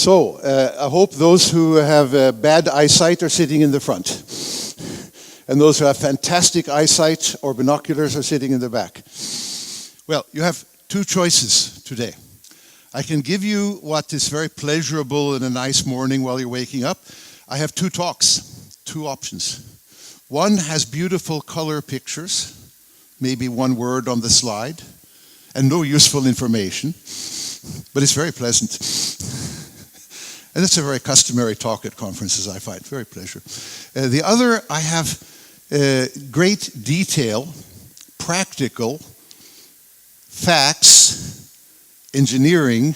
So, I hope those who have bad eyesight are sitting in the front. And those who have fantastic eyesight or binoculars are sitting in the back. Well, you have two choices today. I can give you what is very pleasurable in a nice morning while you're waking up. I have two talks, two options. One has beautiful color pictures, maybe one word on the slide, and no useful information, but it's very pleasant. And it's a very customary talk at conferences, I find, very pleasure. The other, I have great detail, practical, facts, engineering.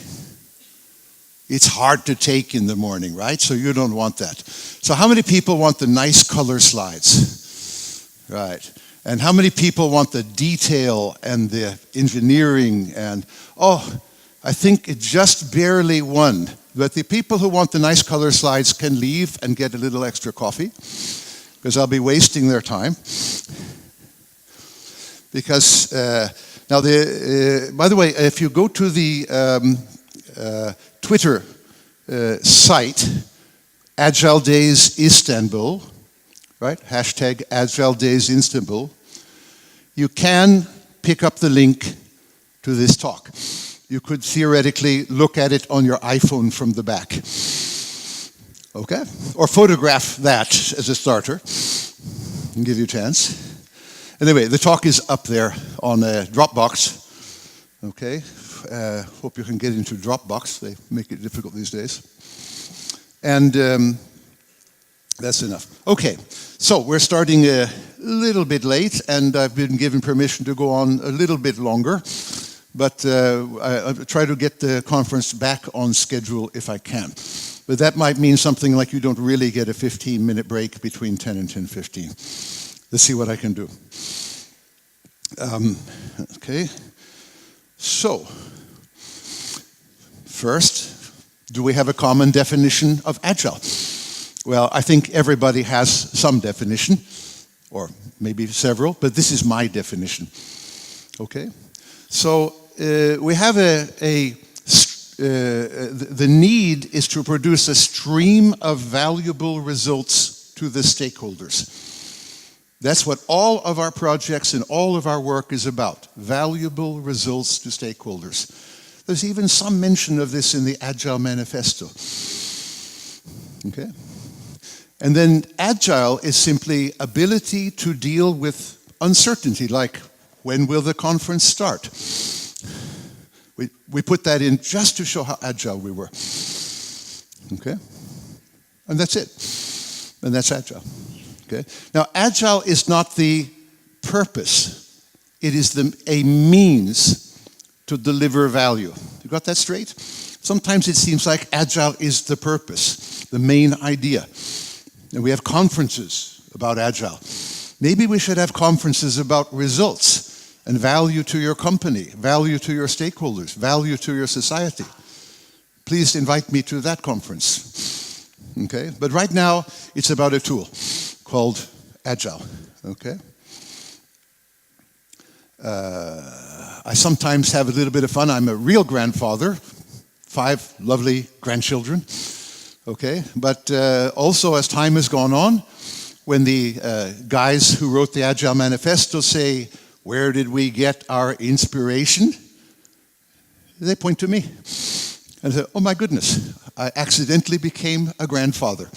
It's hard to take in the morning, right? So you don't want that. So how many people want the nice color slides? Right. And how many people want the detail and the engineering and, I think it just barely won. But the people who want the nice color slides can leave and get a little extra coffee, because I'll be wasting their time. Because, now, by the way, if you go to the Twitter site, Agile Days Istanbul, right? Hashtag Agile Days Istanbul, you can pick up the link to this talk. You could theoretically look at it on your iPhone from the back. Okay? Or photograph that as a starter and give you a chance. Anyway, the talk is up there on Dropbox. Okay? Hope you can get into Dropbox. They make it difficult these days. And that's enough. Okay, so we're starting a little bit late, and I've been given permission to go on a little bit longer. But I'll try to get the conference back on schedule if I can. But that might mean something like you don't really get a 15-minute break between 10 and 10:15. Let's see what I can do. Okay. So, first, do we have a common definition of Agile? Well, I think everybody has some definition, or maybe several, but this is my definition. Okay? So we have the need is to produce a stream of valuable results to the stakeholders. That's what all of our projects and all of our work is about, valuable results to stakeholders. There's even some mention of this in the Agile Manifesto. Okay? And then Agile is simply ability to deal with uncertainty, like when will the conference start? We put that in just to show how agile we were. Okay? And that's it. And that's Agile. Okay? Now, Agile is not the purpose. It is a means to deliver value. You got that straight? Sometimes it seems like Agile is the purpose, the main idea. And we have conferences about Agile. Maybe we should have conferences about results and value to your company, value to your stakeholders, value to your society. Please invite me to that conference. Okay? But right now, it's about a tool called Agile. Okay? I sometimes have a little bit of fun. I'm a real grandfather, 5 lovely grandchildren. Okay? But also, as time has gone on, when the guys who wrote the Agile Manifesto say, where did we get our inspiration? They point to me and say, oh my goodness, I accidentally became a grandfather.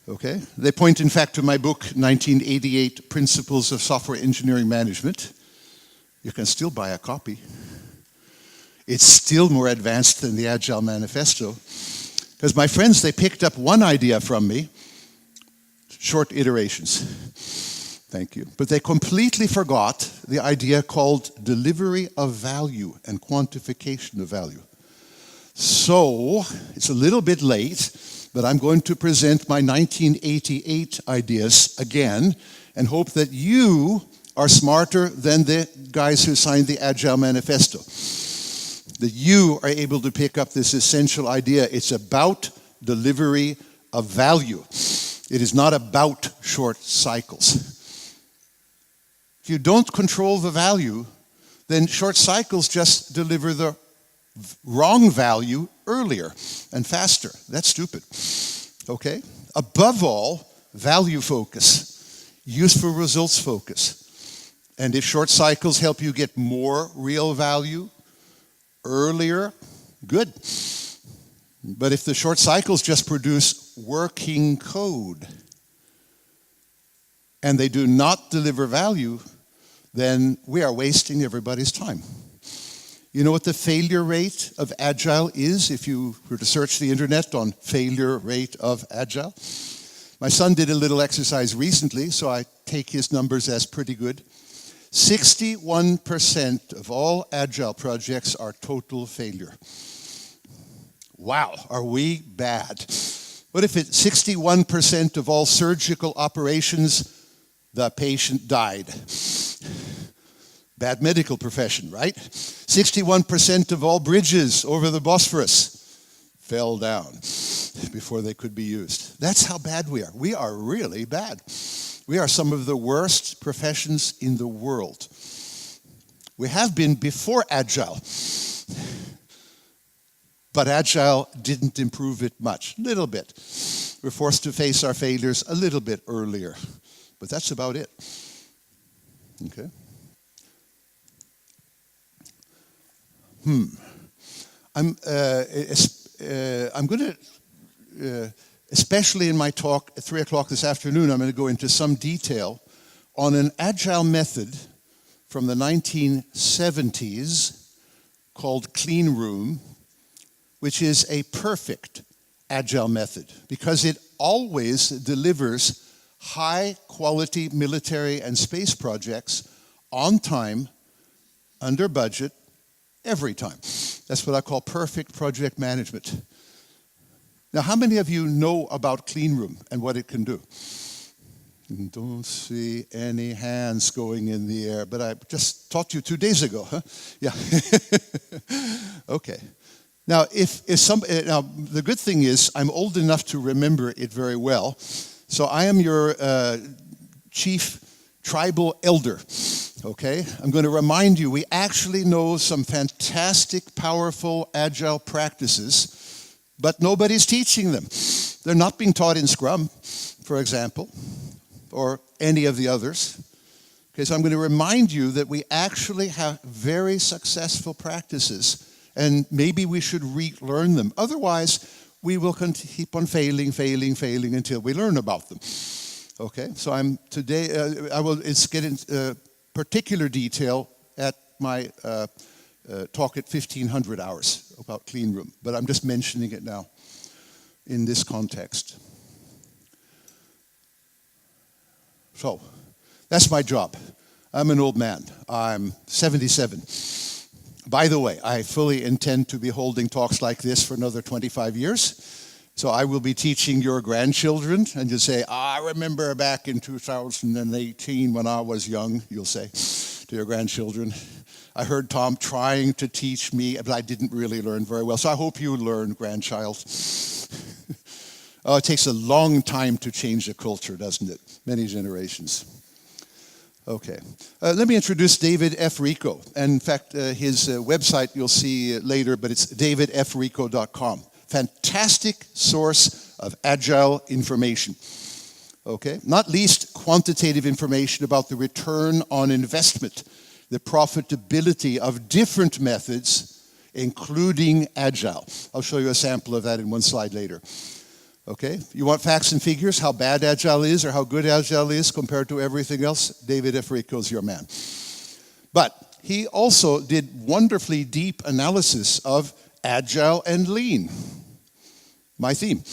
Okay? They point, in fact, to my book, 1988 Principles of Software Engineering Management. You can still buy a copy. It's still more advanced than the Agile Manifesto. Because my friends, they picked up one idea from me, short iterations. Thank you. But they completely forgot the idea called delivery of value and quantification of value. So, it's a little bit late, but I'm going to present my 1988 ideas again and hope that you are smarter than the guys who signed the Agile Manifesto. That you are able to pick up this essential idea. It's about delivery of value. It is not about short cycles. If you don't control the value, then short cycles just deliver the wrong value earlier and faster. That's stupid. Okay? Above all, value focus, useful results focus. And if short cycles help you get more real value earlier, good. But if the short cycles just produce working code and they do not deliver value, then we are wasting everybody's time. You know what the failure rate of Agile is if you were to search the internet on failure rate of Agile? My son did a little exercise recently, so I take his numbers as pretty good. 61% of all Agile projects are total failure. Wow, are we bad? What if it's 61% of all surgical operations, the patient died? Bad medical profession, right? 61% of all bridges over the Bosphorus fell down before they could be used. That's how bad we are. We are really bad. We are some of the worst professions in the world. We have been before Agile. But Agile didn't improve it much, a little bit. We're forced to face our failures a little bit earlier. But that's about it. Okay? I'm going to, especially in my talk at 3 o'clock this afternoon, I'm going to go into some detail on an Agile method from the 1970s called Clean Room, which is a perfect Agile method because it always delivers high-quality military and space projects on time, under budget, every time. That's what I call perfect project management. Now, how many of you know about Clean Room and what it can do? Don't see any hands going in the air, but I just taught you 2 days ago, huh? Yeah. Okay. Now, now, the good thing is I'm old enough to remember it very well. So I am your chief tribal elder, okay? I'm going to remind you, we actually know some fantastic, powerful, Agile practices, but nobody's teaching them. They're not being taught in Scrum, for example, or any of the others. Okay, so I'm going to remind you that we actually have very successful practices, and maybe we should relearn them. Otherwise, we will keep on failing until we learn about them. Okay, so I'm today, I will get into particular detail at my talk at 1500 hours about Clean Room, but I'm just mentioning it now in this context. So, that's my job. I'm an old man. I'm 77. By the way, I fully intend to be holding talks like this for another 25 years. So I will be teaching your grandchildren, and you'll say, I remember back in 2018 when I was young, you'll say to your grandchildren. I heard Tom trying to teach me, but I didn't really learn very well. So I hope you learn, grandchild. Oh, it takes a long time to change a culture, doesn't it? Many generations. Okay. Let me introduce David F. Rico. And in fact, his website you'll see later, but it's davidfrico.com. Fantastic source of Agile information. Okay? Not least quantitative information about the return on investment, the profitability of different methods, including Agile. I'll show you a sample of that in one slide later. Okay, you want facts and figures, how bad Agile is or how good Agile is compared to everything else? David F. Rico is your man. But he also did wonderfully deep analysis of Agile and Lean, my theme.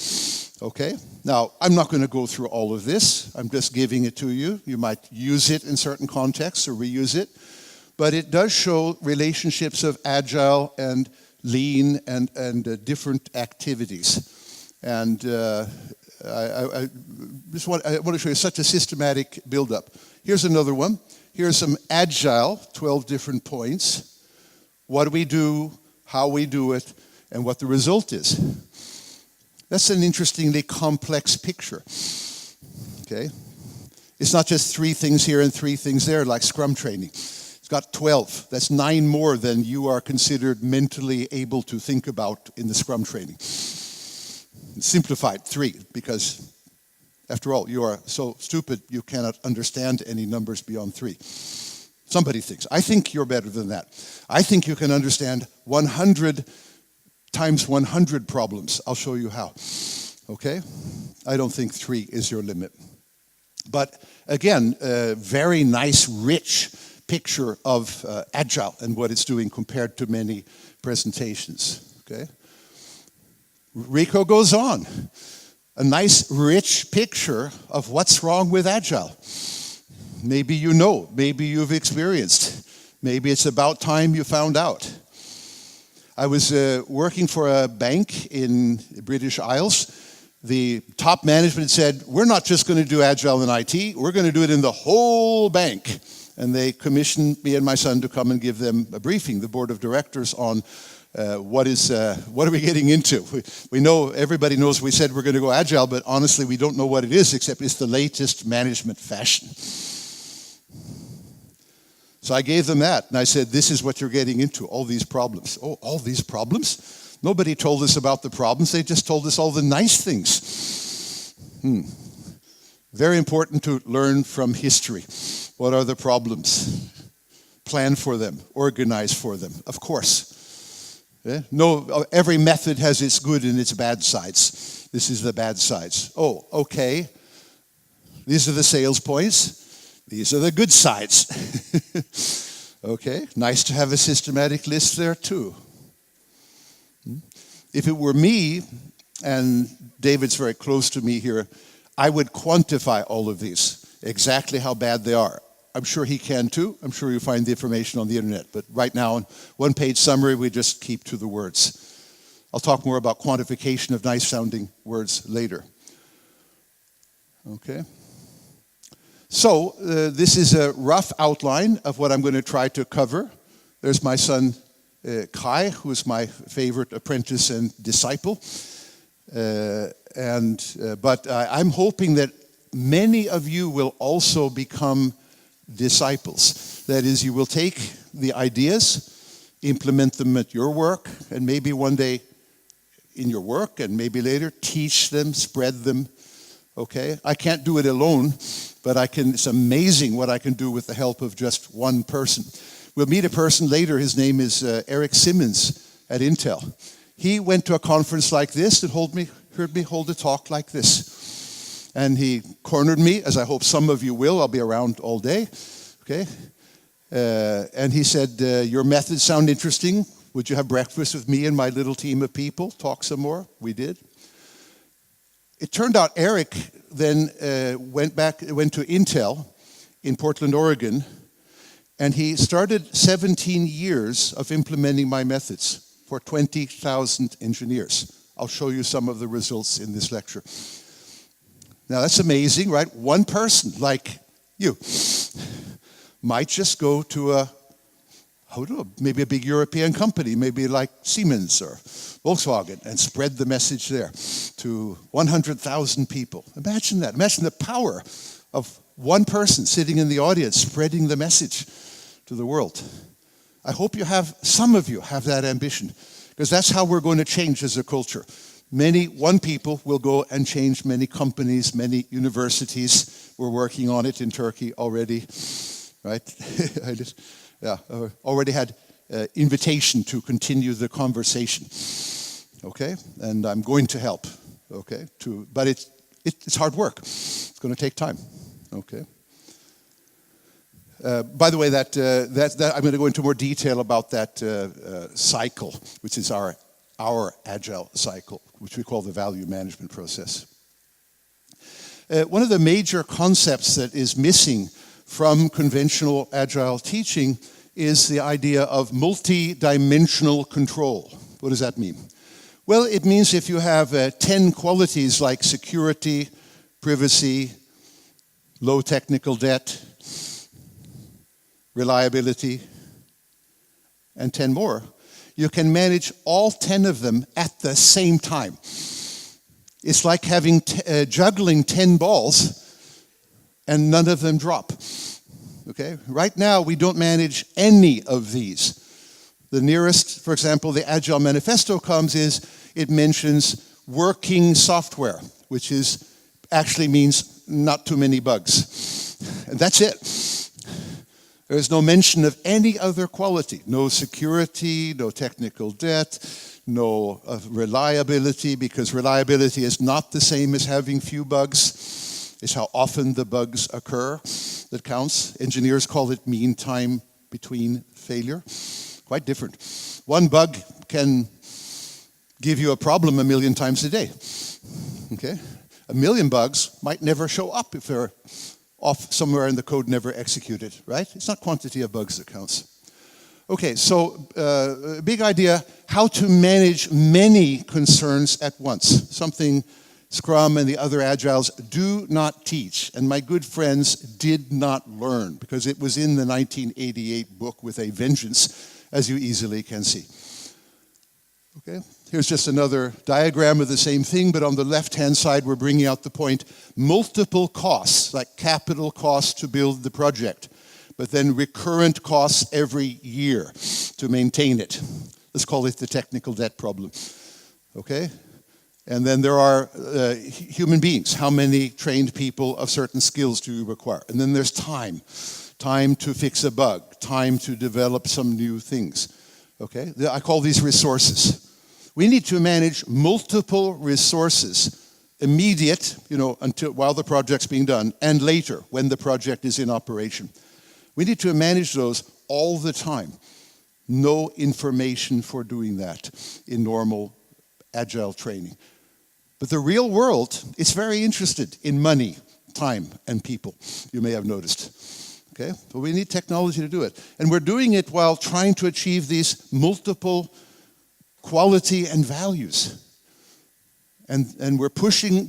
Okay, now I'm not going to go through all of this. I'm just giving it to you. You might use it in certain contexts or reuse it. But it does show relationships of Agile and Lean and different activities. And I want to show you such a systematic buildup. Here's another one. Here's some Agile, 12 different points. What do we do, how we do it, and what the result is. That's an interestingly complex picture. Okay? It's not just 3 things here and 3 things there like Scrum training. got 12. That's 9 more than you are considered mentally able to think about in the Scrum training. Simplified, 3, because after all, you are so stupid you cannot understand any numbers beyond 3. Somebody thinks. I think you're better than that. I think you can understand 100 times 100 problems. I'll show you how. Okay? I don't think 3 is your limit. But again, a very nice, rich picture of Agile and what it's doing compared to many presentations. Okay? Rico goes on. A nice, rich picture of what's wrong with Agile. Maybe you know, maybe you've experienced. Maybe it's about time you found out. I was working for a bank in the British Isles. The top management said, we're not just going to do Agile in IT, we're going to do it in the whole bank. And they commissioned me and my son to come and give them a briefing, the board of directors, on what are we getting into. We know, everybody knows we said we're going to go Agile, but honestly we don't know what it is, except it's the latest management fashion. So I gave them that, and I said, this is what you're getting into, all these problems. Oh, all these problems? Nobody told us about the problems, they just told us all the nice things. Very important to learn from history. What are the problems? Plan for them, organize for them, of course. No, every method has its good and its bad sides. This is the bad sides. Oh, okay. These are the sales points. These are the good sides. Okay, nice to have a systematic list there too. If it were me, and David's very close to me here, I would quantify all of these, exactly how bad they are. I'm sure he can too. I'm sure you'll find the information on the internet. But right now, in one-page summary, we just keep to the words. I'll talk more about quantification of nice-sounding words later. Okay. So this is a rough outline of what I'm going to try to cover. There's my son Kai, who is my favorite apprentice and disciple. But I'm hoping that many of you will also become disciples. That is, you will take the ideas, implement them at your work, and maybe one day in your work, and maybe later teach them, spread them. Okay? I can't do it alone, but it's amazing what I can do with the help of just one person. We'll meet a person later. His name is Eric Simmons at Intel. He went to a conference like this and heard me hold a talk like this. And he cornered me, as I hope some of you will. I'll be around all day. Okay? And he said, your methods sound interesting. Would you have breakfast with me and my little team of people? Talk some more? We did. It turned out Eric then went to Intel in Portland, Oregon, and he started 17 years of implementing my methods for 20,000 engineers. I'll show you some of the results in this lecture. Now that's amazing, right? One person like you might just go to maybe a big European company, maybe like Siemens or Volkswagen, and spread the message there to 100,000 people. Imagine that. Imagine the power of one person sitting in the audience spreading the message to the world. I hope some of you have that ambition, because that's how we're going to change as a culture. One people will go and change many companies, many universities. We're working on it in Turkey already, right? Already had invitation to continue the conversation. Okay, and I'm going to help. Okay, but it's hard work. It's going to take time. Okay. By the way, that I'm going to go into more detail about that cycle, which is our Agile cycle, which we call the value management process. One of the major concepts that is missing from conventional Agile teaching is the idea of multi-dimensional control. What does that mean? Well, it means if you have 10 qualities like security, privacy, low technical debt, reliability, and 10 more, you can manage all 10 of them at the same time. It's like juggling 10 balls and none of them drop. Okay? Right now, we don't manage any of these. The nearest, for example, the Agile Manifesto comes is it mentions working software, which actually means not too many bugs. And that's it. There's no mention of any other quality. No security, no technical debt, no reliability, because reliability is not the same as having few bugs. It's how often the bugs occur that counts. Engineers call it mean time between failure. Quite different. One bug can give you a problem 1,000,000 times a day. Okay? 1,000,000 bugs might never show up if they're off somewhere in the code, never executed, right? It's not quantity of bugs that counts. Okay, so big idea, how to manage many concerns at once. Something Scrum and the other Agiles do not teach, and my good friends did not learn, because it was in the 1988 book with a vengeance, as you easily can see. Okay, here's just another diagram of the same thing, but on the left-hand side, we're bringing out the point, multiple costs, like capital costs to build the project, but then recurrent costs every year to maintain it. Let's call it the technical debt problem, okay? And then there are human beings. How many trained people of certain skills do you require? And then there's time. Time to fix a bug, time to develop some new things. Okay? I call these resources. We need to manage multiple resources, immediate, while the project's being done, and later, when the project is in operation. We need to manage those all the time. No information for doing that in normal Agile training. But the real world is very interested in money, time, and people, you may have noticed. Okay? But we need technology to do it. And we're doing it while trying to achieve these multiple quality and values. And we're pushing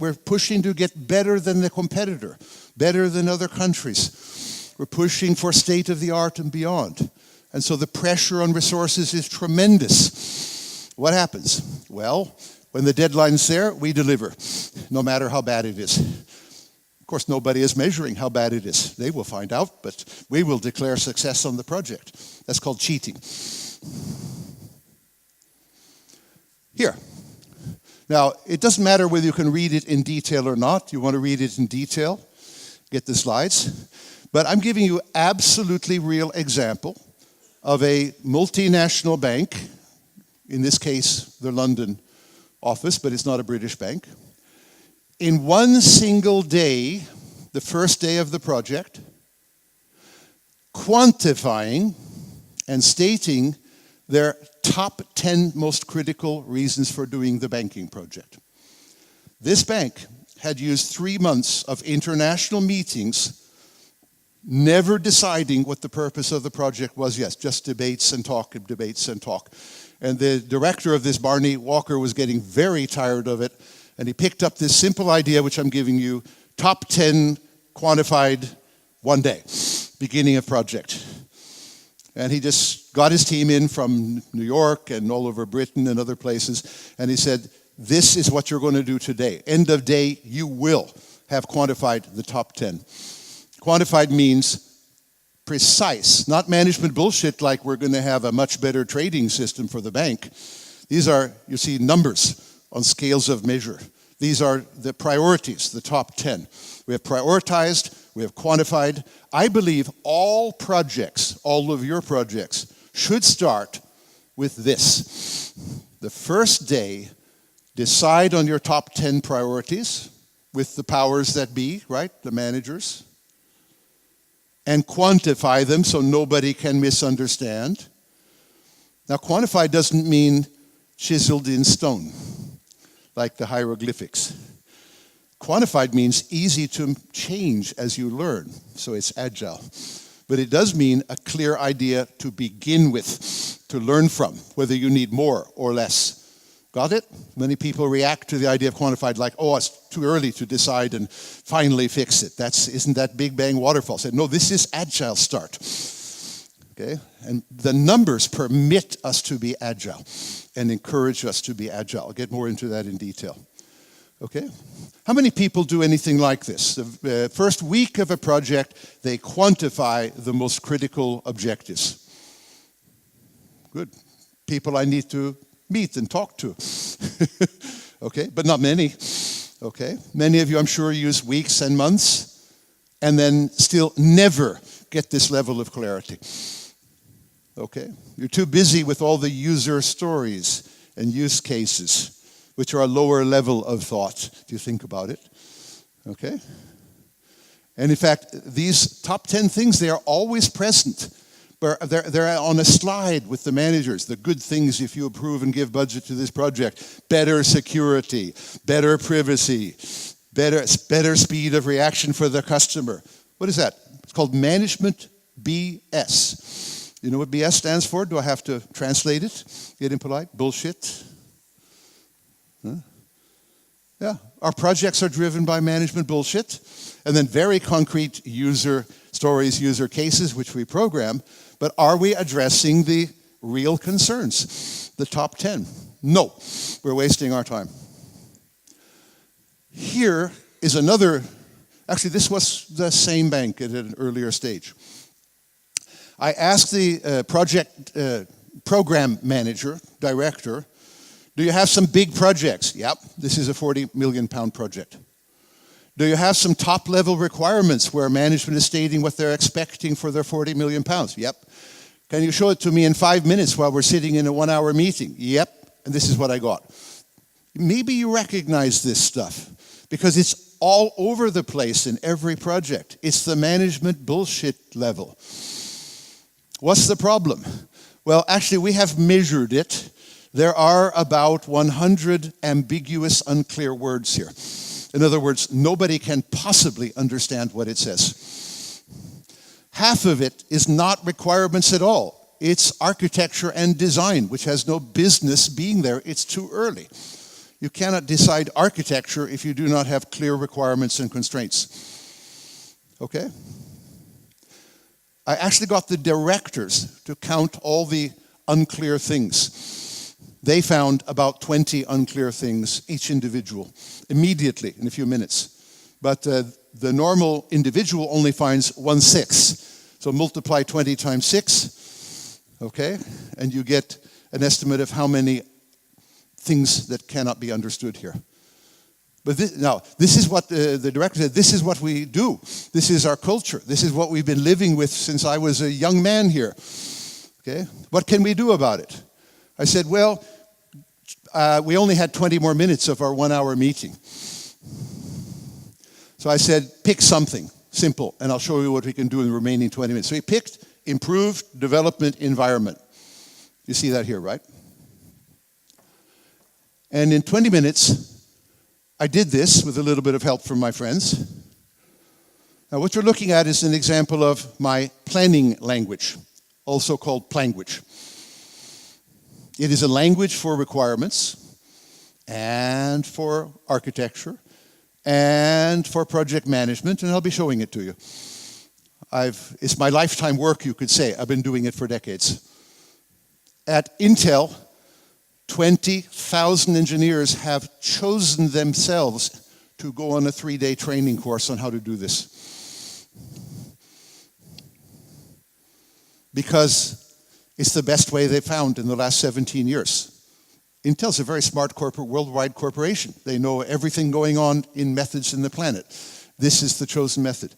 to get better than the competitor, better than other countries. We're pushing for state of the art and beyond. And so the pressure on resources is tremendous. What happens? Well, when the deadline's there, we deliver, no matter how bad it is. Of course, nobody is measuring how bad it is. They will find out, but we will declare success on the project. That's called cheating. Here. Now, it doesn't matter whether you can read it in detail or not. You want to read it in detail, get the slides. But I'm giving you absolutely real example of a multinational bank, in this case, the London office, but it's not a British bank. In one single day, the first day of the project, quantifying and stating their top 10 most critical reasons for doing the banking project. This bank had used 3 months of international meetings, never deciding what the purpose of the project was. Yes, just debates and talk. And the director of this, Barney Walker, was getting very tired of it, and he picked up this simple idea, which I'm giving you, top 10 quantified one day, beginning of project. And he just got his team in from New York and all over Britain and other places, and he said, this is what you're going to do today. End of day, you will have quantified the top 10. Quantified means precise, not management bullshit like we're going to have a much better trading system for the bank. These are, you see, numbers on scales of measure. These are the priorities, the top 10. We have prioritized, we have quantified. I believe all projects, all of your projects, should start with this. The first day, decide on your top 10 priorities with the powers that be, right, the managers, and quantify them so nobody can misunderstand. Now, quantify doesn't mean chiseled in stone, like the hieroglyphics. Quantified means easy to change as you learn, so it's agile. But it does mean a clear idea to begin with, to learn from, whether you need more or less. Got it? Many people react to the idea of quantified like, oh, it's too early to decide and finally fix it. Isn't that Big Bang waterfall? Said, no, this is agile start. Okay? And the numbers permit us to be agile and encourage us to be agile. I'll get more into that in detail. Okay? How many people do anything like this? The first week of a project, they quantify the most critical objectives. Good. People I need to meet and talk to. Okay, but not many. Okay, many of you, I'm sure, use weeks and months and then still never get this level of clarity. Okay, you're too busy with all the user stories and use cases, which are a lower level of thought, if you think about it. Okay? And in fact, these top 10 things, they are always present. They're on a slide with the managers. The good things if you approve and give budget to this project. Better security, better privacy, better speed of reaction for the customer. What is that? It's called management BS. You know what BS stands for? Do I have to translate it? Get impolite? Bullshit? Huh? Yeah, our projects are driven by management bullshit, and then very concrete user stories, user cases, which we program. But are we addressing the real concerns, the top 10? No, we're wasting our time. Here is another, actually this was the same bank at an earlier stage. I asked the project program manager, director, do you have some big projects? Yep, this is a 40 million pound project. Do you have some top-level requirements where management is stating what they're expecting for their 40 million pounds? Yep. Can you show it to me in 5 minutes while we're sitting in a 1-hour meeting? Yep, and this is what I got. Maybe you recognize this stuff because it's all over the place in every project. It's the management bullshit level. What's the problem? Well, actually, we have measured it. There are about 100 ambiguous, unclear words here. In other words, nobody can possibly understand what it says. Half of it is not requirements at all. It's architecture and design, which has no business being there. It's too early. You cannot decide architecture if you do not have clear requirements and constraints. Okay? I actually got the directors to count all the unclear things. They found about 20 unclear things, each individual, immediately in a few minutes. But the normal individual only finds 1/6. So multiply 20 times 6, okay? And you get an estimate of how many things that cannot be understood here. But this is what the director said, this is what we do. This is our culture. This is what we've been living with since I was a young man here. Okay? What can we do about it? I said, well, we only had 20 more minutes of our 1-hour meeting. So I said, pick something simple, and I'll show you what we can do in the remaining 20 minutes. So he picked improved development environment. You see that here, right? And in 20 minutes, I did this with a little bit of help from my friends. Now what you're looking at is an example of my planning language, also called Planguage. It is a language for requirements and for architecture and for project management, and I'll be showing it to you. It's my lifetime work, you could say. I've been doing it for decades. At Intel, 20,000 engineers have chosen themselves to go on a 3-day training course on how to do this. Because it's the best way they've found in the last 17 years. Intel's a very smart worldwide corporation. They know everything going on in methods in the planet. This is the chosen method.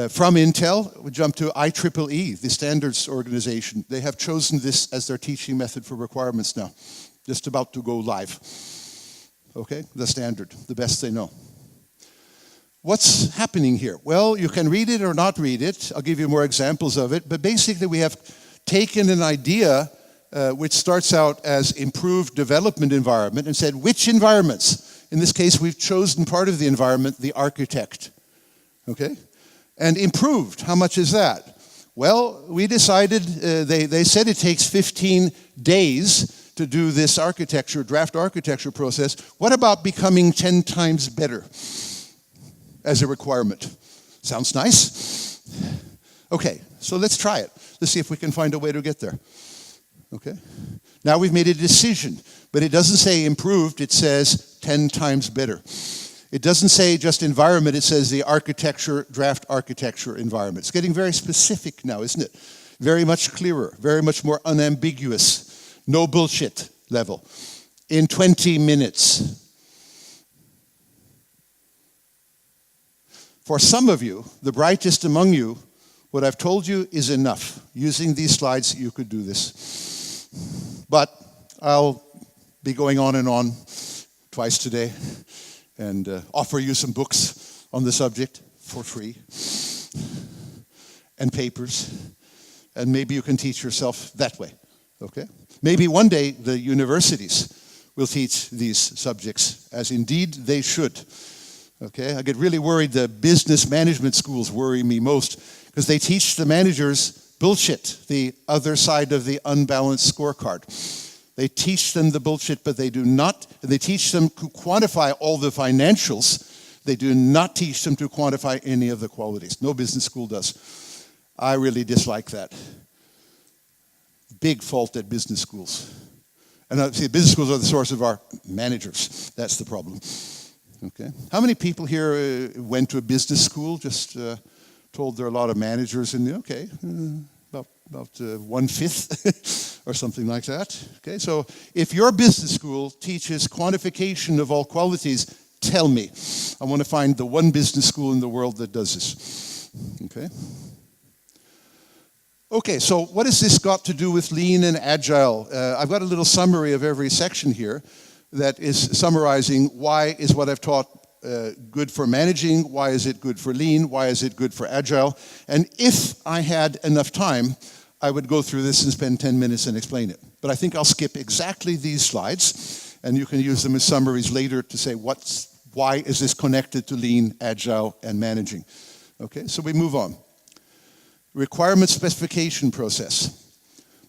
From Intel, we jump to IEEE, the standards organization. They have chosen this as their teaching method for requirements now. Just about to go live. Okay, the standard, the best they know. What's happening here? Well, you can read it or not read it. I'll give you more examples of it. But basically, we have taken an idea which starts out as improved development environment and said, which environments? In this case, we've chosen part of the environment, the architect. Okay? And improved, how much is that? Well, we decided, they said it takes 15 days to do this draft architecture process. What about becoming 10 times better as a requirement? Sounds nice? Okay, so let's try it. Let's see if we can find a way to get there. Okay? Now we've made a decision, but it doesn't say improved, it says 10 times better. It doesn't say just environment, it says the architecture, draft architecture environment. It's getting very specific now, isn't it? Very much clearer, very much more unambiguous. No bullshit level. In 20 minutes. For some of you, the brightest among you, what I've told you is enough. Using these slides, you could do this. But I'll be going on and on twice today and offer you some books on the subject for free and papers, and maybe you can teach yourself that way, okay? Maybe one day the universities will teach these subjects, as indeed they should, okay? I get really worried. The business management schools worry me most because they teach the managers bullshit, the other side of the unbalanced scorecard. They teach them the bullshit, but they do not, they teach them to quantify all the financials. They do not teach them to quantify any of the qualities. No business school does. I really dislike that. Big fault at business schools. And see, business schools are the source of our managers. That's the problem. Okay. How many people here went to a business school? Just told there are a lot of managers in there. Okay. About 1/5 or something like that. Okay, so if your business school teaches quantification of all qualities, tell me. I want to find the one business school in the world that does this. Okay. Okay, so what has this got to do with lean and agile? I've got a little summary of every section here that is summarizing why is what I've taught good for managing, why is it good for lean, why is it good for agile, and if I had enough time, I would go through this and spend 10 minutes and explain it. But I think I'll skip exactly these slides, and you can use them as summaries later to say why is this connected to lean, agile, and managing. Okay, so we move on. Requirement specification process.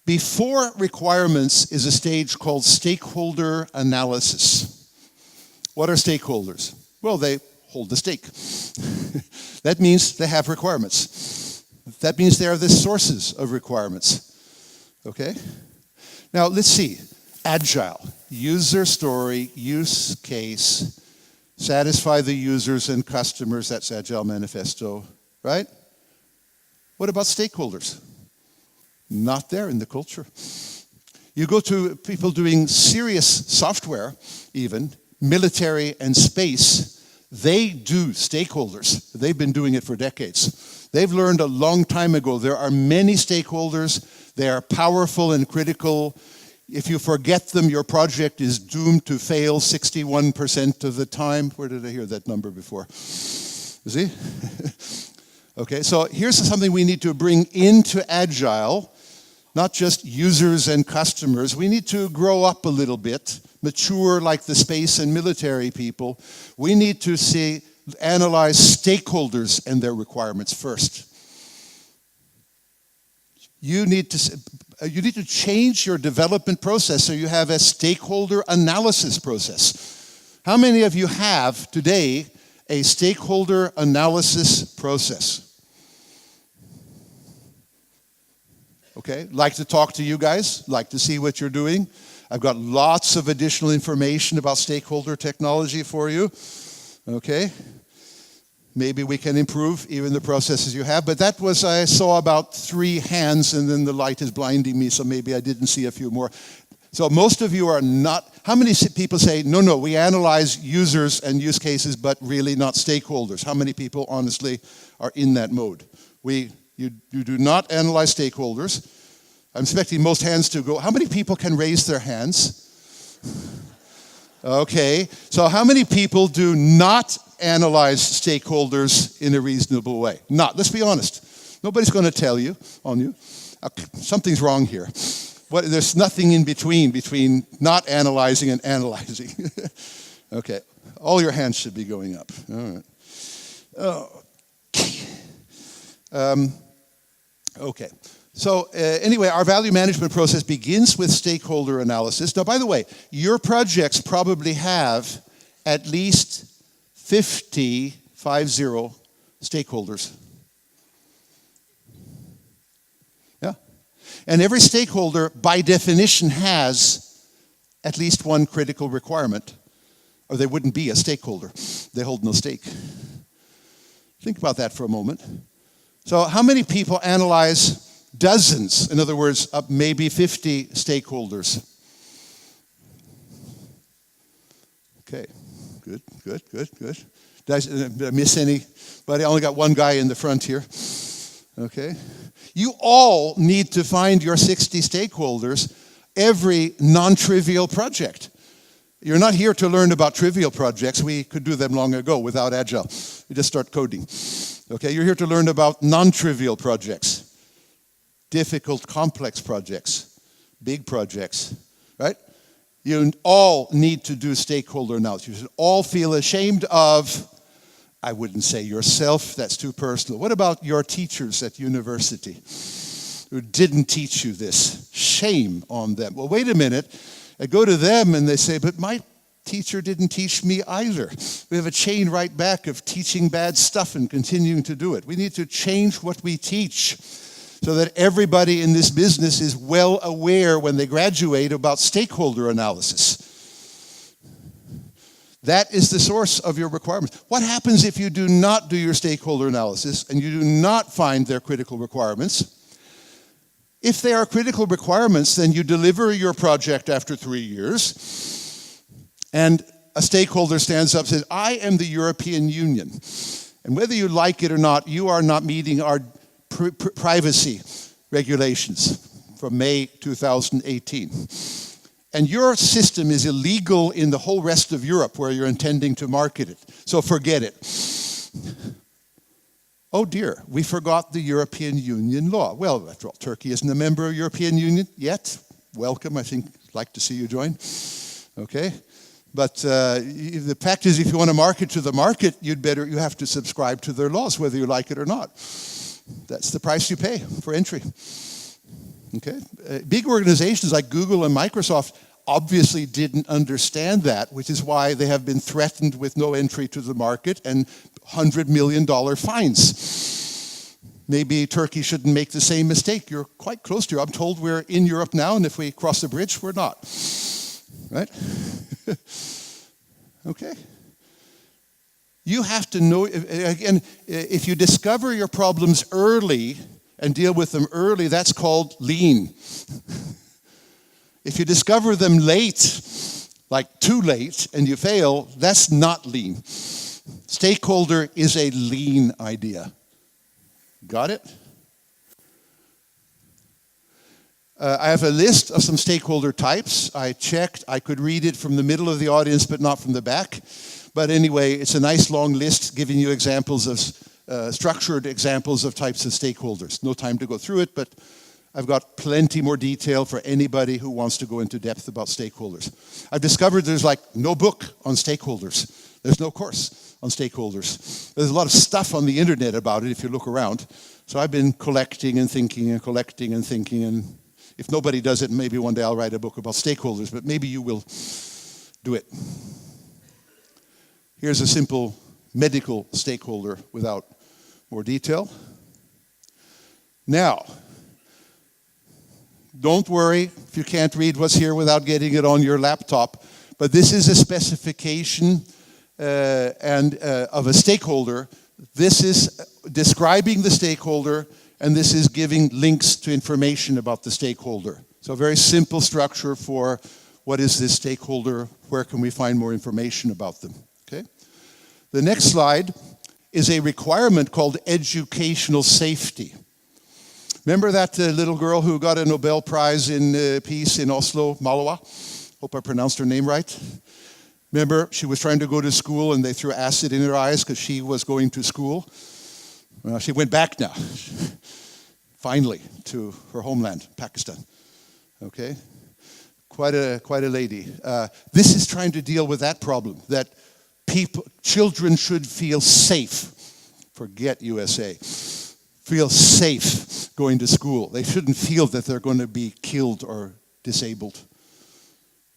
Before requirements is a stage called stakeholder analysis. What are stakeholders? Well, they hold the stake. That means they have requirements. That means they are the sources of requirements. Okay? Now, let's see. Agile. User story, use case, satisfy the users and customers. That's Agile Manifesto, right? What about stakeholders? Not there in the culture. You go to people doing serious software, even, military and space, they do stakeholders. They've been doing it for decades. They've learned a long time ago there are many stakeholders. They are powerful and critical. If you forget them, your project is doomed to fail 61% of the time. Where did I hear that number before? See? Okay, so here's something we need to bring into Agile, not just users and customers. We need to grow up a little bit, mature like the space and military people. We need to analyze stakeholders and their requirements first. You need to change your development process so you have a stakeholder analysis process. How many of you have today a stakeholder analysis process? Okay, like to talk to you guys, like to see what you're doing. I've got lots of additional information about stakeholder technology for you. Okay, maybe we can improve even the processes you have, but that was, I saw about 3 hands and then the light is blinding me, so maybe I didn't see a few more. So most of you are not, how many people say, no, we analyze users and use cases, but really not stakeholders? How many people honestly are in that mode? You do not analyze stakeholders. I'm expecting most hands to go. How many people can raise their hands? Okay, so how many people do not analyze stakeholders in a reasonable way? Not, let's be honest. Nobody's going to tell you on you. Something's wrong here. There's nothing in between not analyzing and analyzing. Okay, all your hands should be going up. All right. Okay, so anyway, our value management process begins with stakeholder analysis. Now, by the way, your projects probably have at least 50 stakeholders. Yeah, and every stakeholder, by definition, has at least one critical requirement. or they wouldn't be a stakeholder. They hold no stake. Think about that for a moment. So how many people analyze dozens, in other words, up maybe 50 stakeholders? Okay, good. Did I miss anybody? I only got one guy in the front here. Okay. You all need to find your 60 stakeholders every non-trivial project. You're not here to learn about trivial projects. We could do them long ago without Agile. You just start coding. Okay, you're here to learn about non-trivial projects, difficult, complex projects, big projects, right? You all need to do stakeholder analysis. You should all feel ashamed of, I wouldn't say yourself, that's too personal. What about your teachers at university who didn't teach you this? Shame on them. Well, wait a minute. I go to them and they say, but my teacher didn't teach me either. We have a chain right back of teaching bad stuff and continuing to do it. We need to change what we teach so that everybody in this business is well aware when they graduate about stakeholder analysis. That is the source of your requirements. What happens if you do not do your stakeholder analysis and you do not find their critical requirements? If they are critical requirements, then you deliver your project after 3 years, and a stakeholder stands up and says, I am the European Union, and whether you like it or not, you are not meeting our privacy regulations from May 2018. And your system is illegal in the whole rest of Europe where you're intending to market it, so forget it. Oh dear, we forgot the European Union law. Well, after all, Turkey isn't a member of the European Union yet. Welcome, I think, like to see you join. Okay, but the fact is, if you want to market to the market, you have to subscribe to their laws, whether you like it or not. That's the price you pay for entry. Okay, big organizations like Google and Microsoft obviously didn't understand that, which is why they have been threatened with no entry to the market and $100 million fines. Maybe Turkey shouldn't make the same mistake. You're quite close to it. I'm told we're in Europe now, and if we cross the bridge, we're not. Right? Okay. You have to know, again, if you discover your problems early and deal with them early, that's called lean. If you discover them late, like too late, and you fail, that's not lean. Stakeholder is a lean idea. Got it? I have a list of some stakeholder types. I checked. I could read it from the middle of the audience, but not from the back. But anyway, it's a nice long list giving you examples of structured examples of types of stakeholders. No time to go through it, but I've got plenty more detail for anybody who wants to go into depth about stakeholders. I've discovered there's like no book on stakeholders. There's no course on stakeholders. There's a lot of stuff on the internet about it if you look around. So I've been collecting and thinking and collecting and thinking, and if nobody does it, maybe one day I'll write a book about stakeholders, but maybe you will do it. Here's a simple medical stakeholder without more detail. Now, don't worry if you can't read what's here without getting it on your laptop, but this is a specification of a stakeholder. This is describing the stakeholder, and this is giving links to information about the stakeholder. So a very simple structure for what is this stakeholder, where can we find more information about them. Okay? The next slide is a requirement called educational safety. Remember that little girl who got a Nobel Prize in Peace in Oslo, Malwa? Hope I pronounced her name right. Remember, she was trying to go to school and they threw acid in her eyes because she was going to school. Well, she went back now, finally, to her homeland, Pakistan. Okay? Quite a lady. This is trying to deal with that problem, that children should feel safe. Forget USA. Feel safe going to school. They shouldn't feel that they're going to be killed or disabled.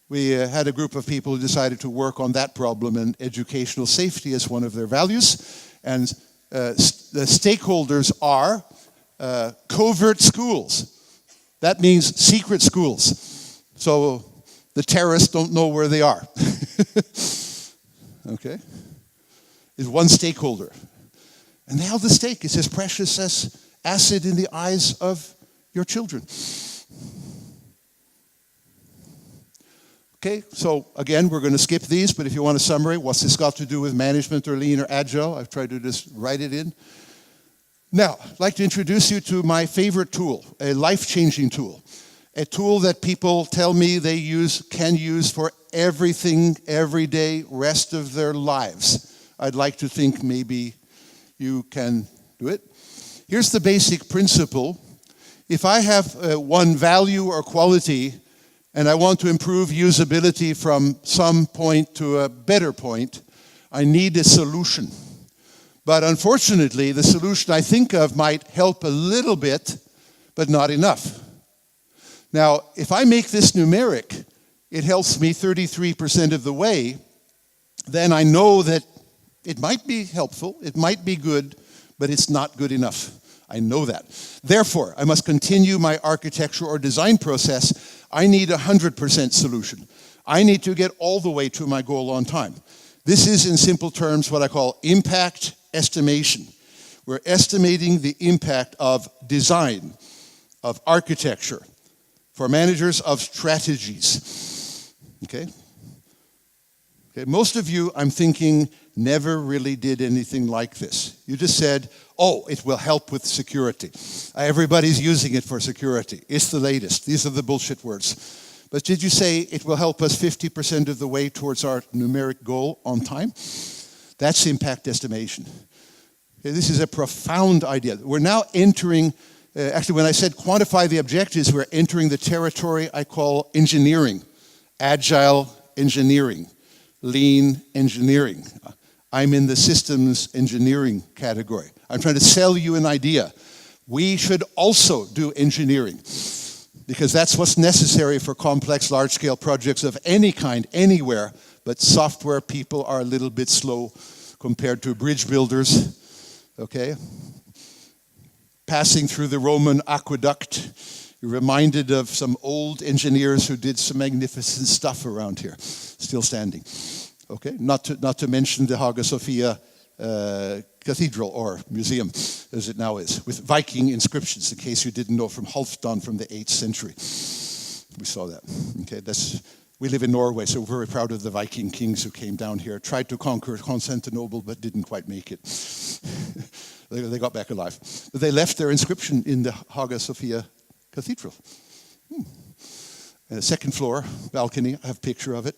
We had a group of people who decided to work on that problem, and educational safety is one of their values. And the stakeholders are covert schools. That means secret schools. So the terrorists don't know where they are. okay, is one stakeholder. And now the stake is as precious as acid in the eyes of your children. Okay, so again, we're going to skip these, but if you want a summary, what's this got to do with management or lean or agile? I've tried to just write it in. Now, I'd like to introduce you to my favorite tool, a life-changing tool. A tool that people tell me they can use for everything, every day, rest of their lives. I'd like to think maybe you can do it. Here's the basic principle. If I have one value or quality and I want to improve usability from some point to a better point, I need a solution. But unfortunately, the solution I think of might help a little bit, but not enough. Now, if I make this numeric, it helps me 33% of the way, then I know that it might be helpful, it might be good, but it's not good enough. I know that. Therefore, I must continue my architecture or design process. I need a 100% solution. I need to get all the way to my goal on time. This is, in simple terms, what I call impact estimation. We're estimating the impact of design, of architecture, for managers of strategies. Okay? Okay, most of you, I'm thinking, never really did anything like this. You just said, oh, it will help with security. Everybody's using it for security. It's the latest. These are the bullshit words. But did you say it will help us 50% of the way towards our numeric goal on time? That's impact estimation. Okay, this is a profound idea. We're now entering, actually when I said quantify the objectives, we're entering the territory I call engineering, agile engineering, lean engineering. I'm in the systems engineering category. I'm trying to sell you an idea. We should also do engineering because that's what's necessary for complex, large-scale projects of any kind, anywhere, but software people are a little bit slow compared to bridge builders, okay? Passing through the Roman aqueduct, you're reminded of some old engineers who did some magnificent stuff around here, still standing. Okay, not to mention the Hagia Sophia Cathedral or museum, as it now is, with Viking inscriptions, in case you didn't know, from Halfdan from the 8th century. We saw that. Okay, we live in Norway, so we're very proud of the Viking kings who came down here, tried to conquer Constantinople, but didn't quite make it. They got back alive. But they left their inscription in the Hagia Sophia Cathedral. Second floor, balcony, I have a picture of it.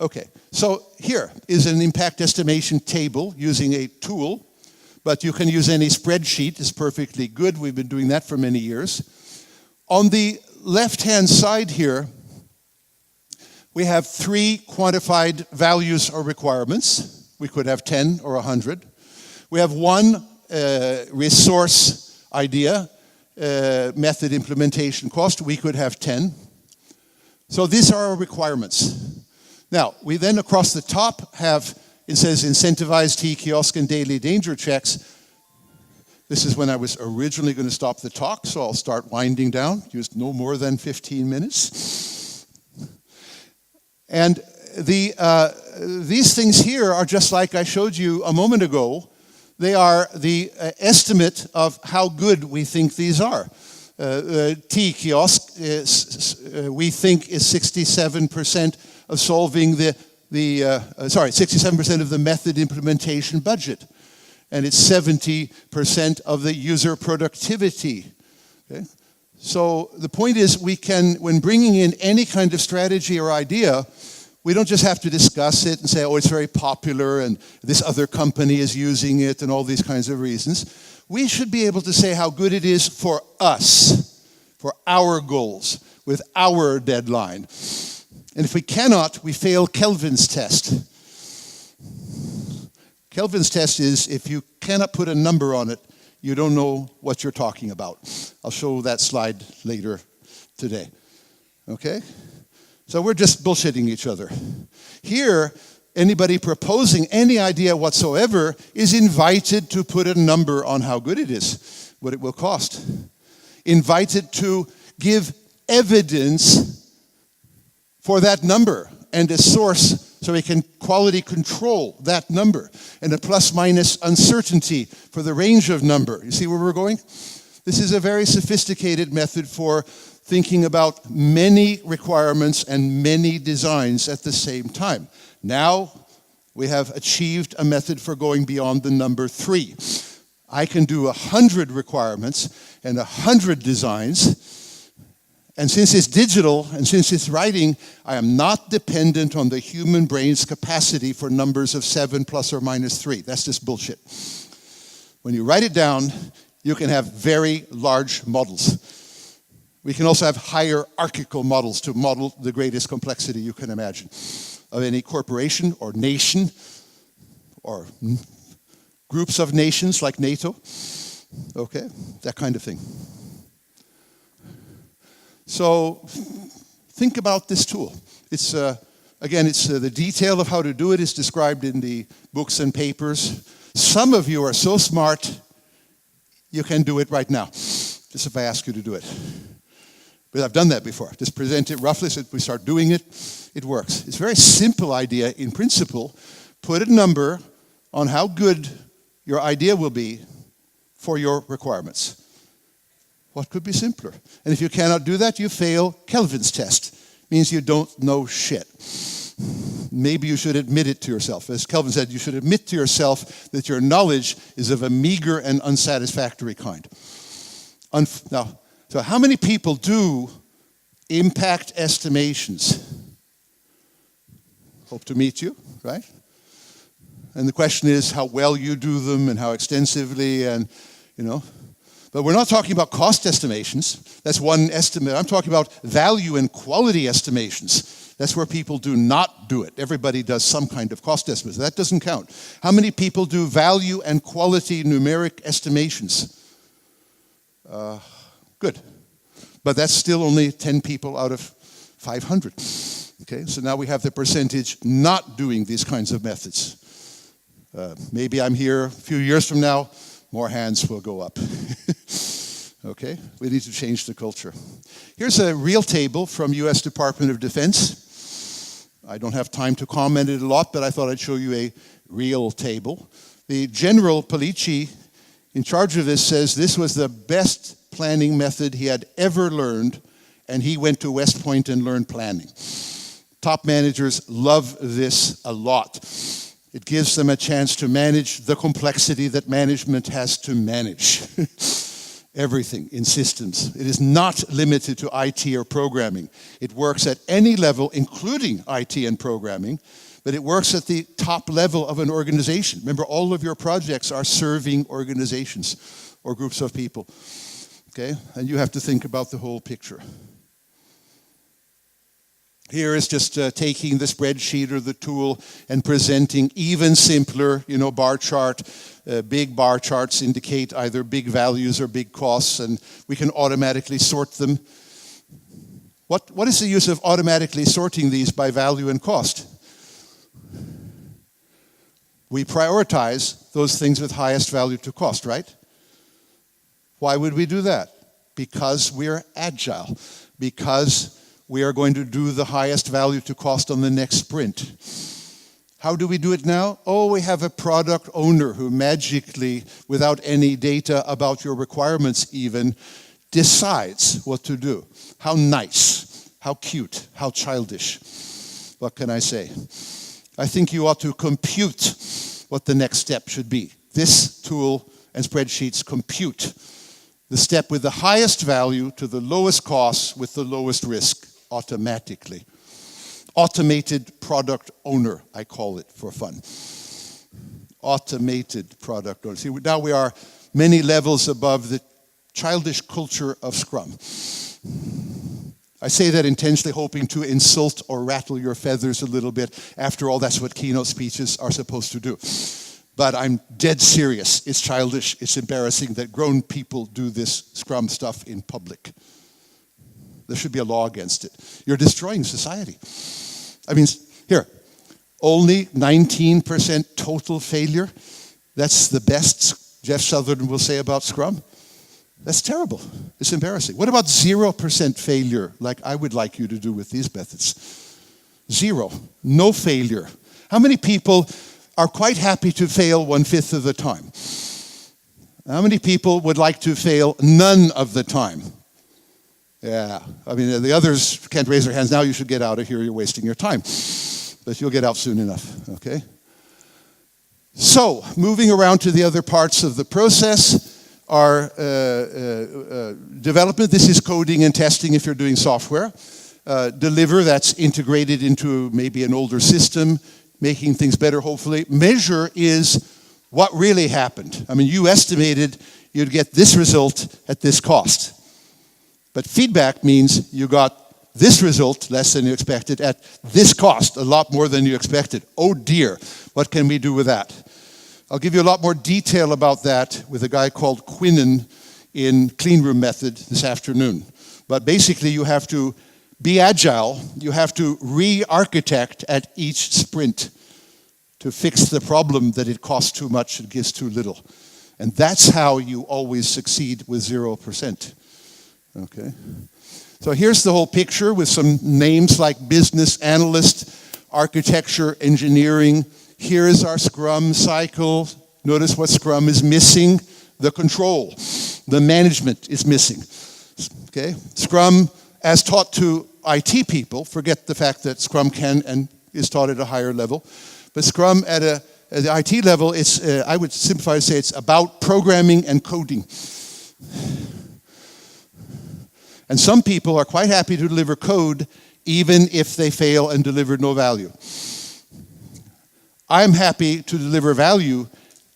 Okay, so here is an impact estimation table using a tool, but you can use any spreadsheet, it's perfectly good. We've been doing that for many years. On the left-hand side here, we have 3 quantified values or requirements. We could have 10 or 100. We have 1 resource idea, method implementation cost. We could have 10. So these are our requirements. Now, we then across the top have, it says incentivized kiosk and daily danger checks. This is when I was originally going to stop the talk, so I'll start winding down. Used no more than 15 minutes. And these things here are just like I showed you a moment ago. They are the estimate of how good we think these are. Kiosk we think is 67% of solving 67% of the method implementation budget. And it's 70% of the user productivity. Okay? So the point is we can, when bringing in any kind of strategy or idea, we don't just have to discuss it and say, oh, it's very popular and this other company is using it and all these kinds of reasons. We should be able to say how good it is for us, for our goals, with our deadline. And if we cannot, we fail Kelvin's test. Kelvin's test is if you cannot put a number on it, you don't know what you're talking about. I'll show that slide later today. Okay? So we're just bullshitting each other. Here, anybody proposing any idea whatsoever is invited to put a number on how good it is, what it will cost. Invited to give evidence for that number and a source So we can quality control that number, and a plus-minus uncertainty for the range of number. You see where we're going? This is a very sophisticated method for thinking about many requirements and many designs at the same time. Now we have achieved a method for going beyond the number 3. I can do 100 requirements and 100 designs. And since it's digital and since it's writing, I am not dependent on the human brain's capacity for numbers of 7 plus or minus 3. That's just bullshit. When you write it down, you can have very large models. We can also have hierarchical models to model the greatest complexity you can imagine of any corporation or nation or groups of nations like NATO. Okay, that kind of thing. So think about this tool. It's again, it's the detail of how to do it is described in the books and papers. Some of you are so smart, you can do it right now, just if I ask you to do it. But I've done that before. Just present it roughly, so if we start doing it, it works. It's a very simple idea in principle. Put a number on how good your idea will be for your requirements. What could be simpler? And if you cannot do that, you fail Kelvin's test. Means you don't know shit. Maybe you should admit it to yourself. As Kelvin said, you should admit to yourself that your knowledge is of a meager and unsatisfactory kind. Now, so how many people do impact estimations? Hope to meet you, right? And the question is how well you do them and how extensively and, But we're not talking about cost estimations. That's one estimate. I'm talking about value and quality estimations. That's where people do not do it. Everybody does some kind of cost estimate. That doesn't count. How many people do value and quality numeric estimations? Good. But that's still only 10 people out of 500. Okay, so now we have the percentage not doing these kinds of methods. Maybe I'm here a few years from now, more hands will go up. Okay, we need to change the culture. Here's a real table from US Department of Defense. I don't have time to comment it a lot, but I thought I'd show you a real table. The General Polici, in charge of this, says this was the best planning method he had ever learned, and he went to West Point and learned planning. Top managers love this a lot. It gives them a chance to manage the complexity that management has to manage. Everything in systems. It is not limited to IT or programming. It works at any level, including IT and programming, but it works at the top level of an organization. Remember, all of your projects are serving organizations or groups of people. Okay? And you have to think about the whole picture. Here is just taking the spreadsheet or the tool and presenting even simpler, bar chart. Big bar charts indicate either big values or big costs, and we can automatically sort them. What is the use of automatically sorting these by value and cost? We prioritize those things with highest value to cost, right? Why would we do that? Because we're agile. Because we are going to do the highest value to cost on the next sprint. How do we do it now? Oh, we have a product owner who magically, without any data about your requirements even, decides what to do. How nice, how cute, how childish. What can I say? I think you ought to compute what the next step should be. This tool and spreadsheets compute the step with the highest value to the lowest cost with the lowest risk automatically. Automated product owner, I call it for fun. Automated product owner. See, now we are many levels above the childish culture of Scrum. I say that intentionally hoping to insult or rattle your feathers a little bit. After all, that's what keynote speeches are supposed to do. But I'm dead serious. It's childish, it's embarrassing that grown people do this Scrum stuff in public. There should be a law against it. You're destroying society. I mean, here, only 19% total failure. That's the best Jeff Sutherland will say about Scrum. That's terrible. It's embarrassing. What about 0% failure, like I would like you to do with these methods? Zero. No failure. How many people are quite happy to fail 1/5 of the time? How many people would like to fail none of the time? Yeah, I mean, the others can't raise their hands now. You should get out of here. You're wasting your time. But you'll get out soon enough, okay? So, moving around to the other parts of the process, our development. This is coding and testing if you're doing software. Deliver, that's integrated into maybe an older system, making things better, hopefully. Measure is what really happened. I mean, you estimated you'd get this result at this cost. But feedback means you got this result, less than you expected, at this cost, a lot more than you expected. Oh dear, what can we do with that? I'll give you a lot more detail about that with a guy called Quinnen in Clean Room Method this afternoon. But basically you have to be agile, you have to re-architect at each sprint to fix the problem that it costs too much and gives too little. And that's how you always succeed with 0%. Okay. So here's the whole picture with some names like business analyst, architecture, engineering. Here is our Scrum Cycle. Notice what Scrum is missing. The control. The management is missing. Okay. Scrum, as taught to IT people, forget the fact that Scrum can and is taught at a higher level. But Scrum at the IT level, it's, I would simplify to say it's about programming and coding. And some people are quite happy to deliver code even if they fail and deliver no value. I'm happy to deliver value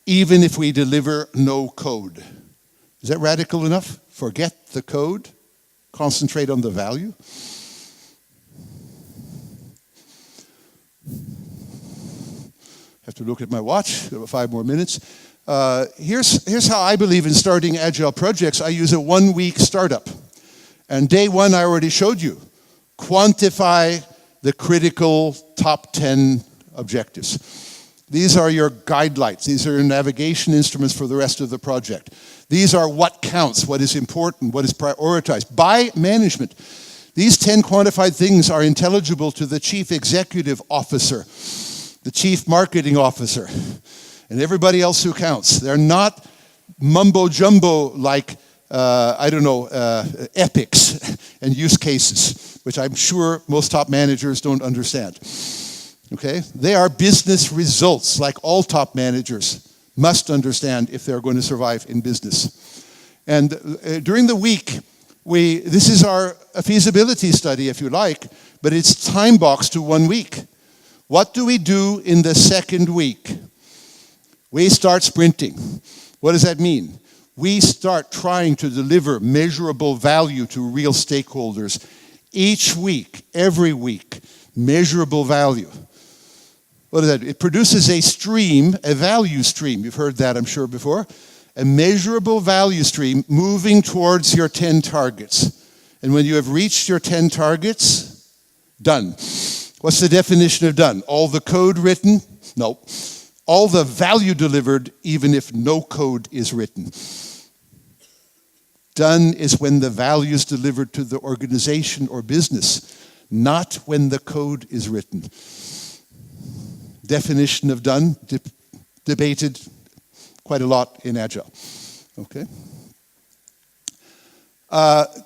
even if we deliver no code. Is that radical enough? Forget the code, concentrate on the value. Have to look at my watch, got 5 more minutes. Here's how I believe in starting Agile projects. I use a 1-week startup. And day 1, I already showed you. Quantify the critical top 10 objectives. These are your guidelines. These are your navigation instruments for the rest of the project. These are what counts, what is important, what is prioritized by management. These 10 quantified things are intelligible to the chief executive officer, the chief marketing officer, and everybody else who counts. They're not mumbo-jumbo like epics and use cases, which I'm sure most top managers don't understand. Okay? They are business results, like all top managers must understand if they're going to survive in business. And during the week, this is a feasibility study, if you like, but it's time boxed to 1 week. What do we do in the second week? We start sprinting. What does that mean? We start trying to deliver measurable value to real stakeholders each week, every week, measurable value. What is that? It produces a stream, a value stream. You've heard that, I'm sure, before. A measurable value stream moving towards your 10 targets. And when you have reached your 10 targets, done. What's the definition of done? All the code written? No. All the value delivered, even if no code is written. Done is when the value is delivered to the organization or business, not when the code is written. Definition of done, debated quite a lot in Agile. Okay.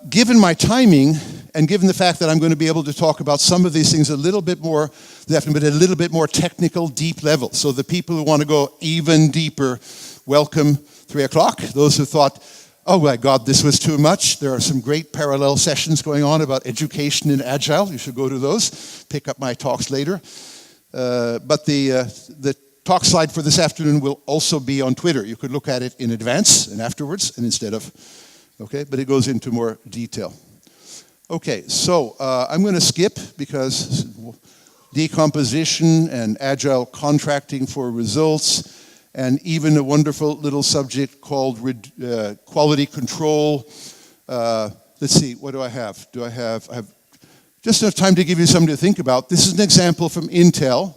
Given my timing, and given the fact that I'm going to be able to talk about some of these things a little bit more, definitely, but a little bit more technical, deep level. So the people who want to go even deeper, welcome 3 o'clock. Those who thought, oh my God, this was too much. There are some great parallel sessions going on about education in Agile. You should go to those. Pick up my talks later. But the talk slide for this afternoon will also be on Twitter. You could look at it in advance and afterwards, and instead of, okay, but it goes into more detail. Okay, so I'm going to skip because decomposition and Agile contracting for results, and even a wonderful little subject called quality control. Let's see, what do I have? I have just enough time to give you something to think about. This is an example from Intel.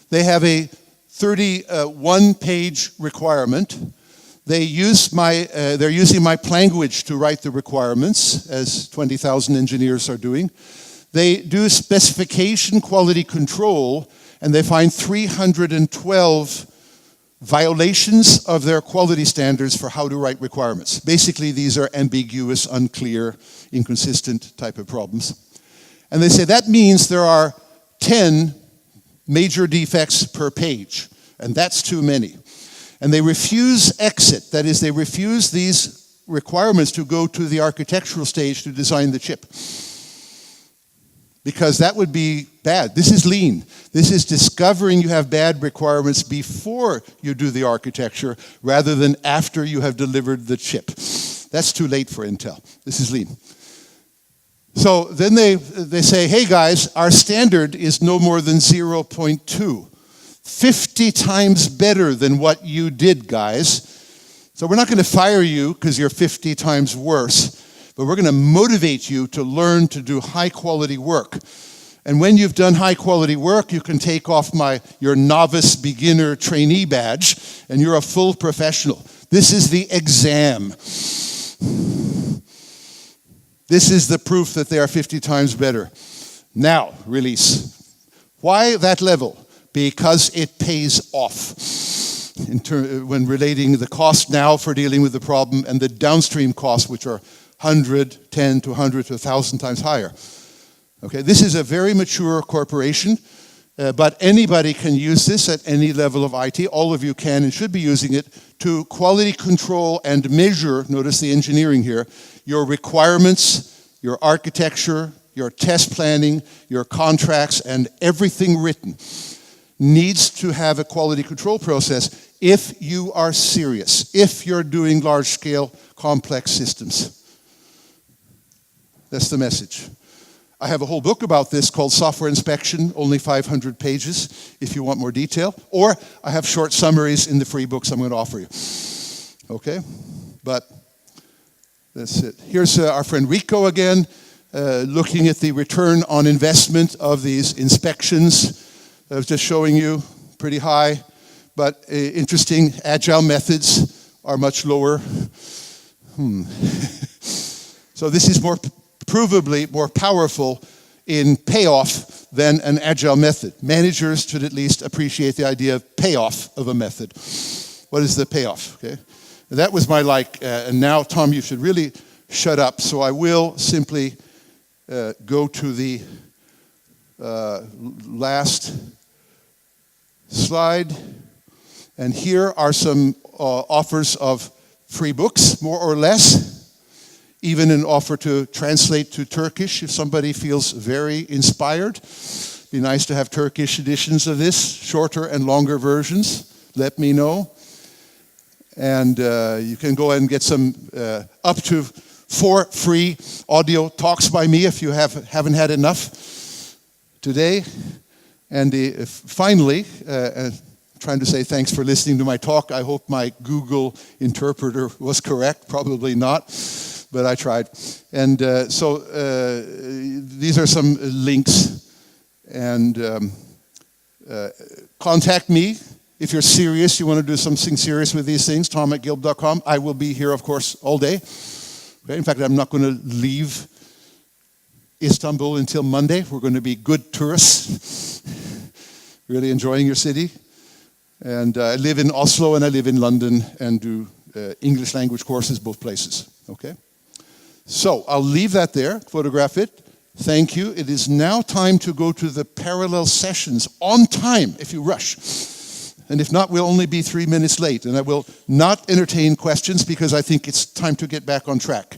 They have a 31-page requirement. They're using my language to write the requirements, as 20,000 engineers are doing. They do specification quality control, and they find 312 violations of their quality standards for how to write requirements. Basically, these are ambiguous, unclear, inconsistent type of problems. And they say that means there are 10 major defects per page, and that's too many. And they refuse exit, that is, they refuse these requirements to go to the architectural stage to design the chip. Because that would be bad. This is lean. This is discovering you have bad requirements before you do the architecture rather than after you have delivered the chip. That's too late for Intel. This is lean. So then they say, hey guys, our standard is no more than 0.2. 50 times better than what you did, guys. So we're not going to fire you because you're 50 times worse. But we're going to motivate you to learn to do high-quality work. And when you've done high-quality work, you can take off your novice, beginner, trainee badge, and you're a full professional. This is the exam. This is the proof that they are 50 times better. Now, release. Why that level? Because it pays off. When relating the cost now for dealing with the problem and the downstream costs, which are 100, 10 to 100 to 1,000 times higher. Okay, this is a very mature corporation, but anybody can use this at any level of IT. All of you can and should be using it to quality control and measure, notice the engineering here, your requirements, your architecture, your test planning, your contracts, and everything written needs to have a quality control process if you are serious, if you're doing large-scale, complex systems. That's the message. I have a whole book about this called Software Inspection, only 500 pages if you want more detail. Or I have short summaries in the free books I'm going to offer you. Okay? But that's it. Here's our friend Rico again, looking at the return on investment of these inspections. I was just showing you, pretty high. But interesting, agile methods are much lower. So this is provably more powerful in payoff than an agile method. Managers should at least appreciate the idea of payoff of a method. What is the payoff? Okay, that was my and now Tom, you should really shut up. So I will simply go to the last slide, and here are some offers of free books, more or less. Even an offer to translate to Turkish if somebody feels very inspired. Be nice to have Turkish editions of this, shorter and longer versions. Let me know. And you can go and get some up to 4 free audio talks by me if you haven't had enough today. And finally, trying to say thanks for listening to my talk. I hope my Google interpreter was correct. Probably not. But I tried. And so these are some links. And contact me if you're serious, you want to do something serious with these things, tom@gilb.com. I will be here, of course, all day. Okay? In fact, I'm not going to leave Istanbul until Monday. We're going to be good tourists, really enjoying your city. And I live in Oslo and I live in London and do English language courses both places. Okay? So I'll leave that there, photograph it. Thank you. It is now time to go to the parallel sessions on time if you rush. And if not, we'll only be 3 minutes late. And I will not entertain questions because I think it's time to get back on track.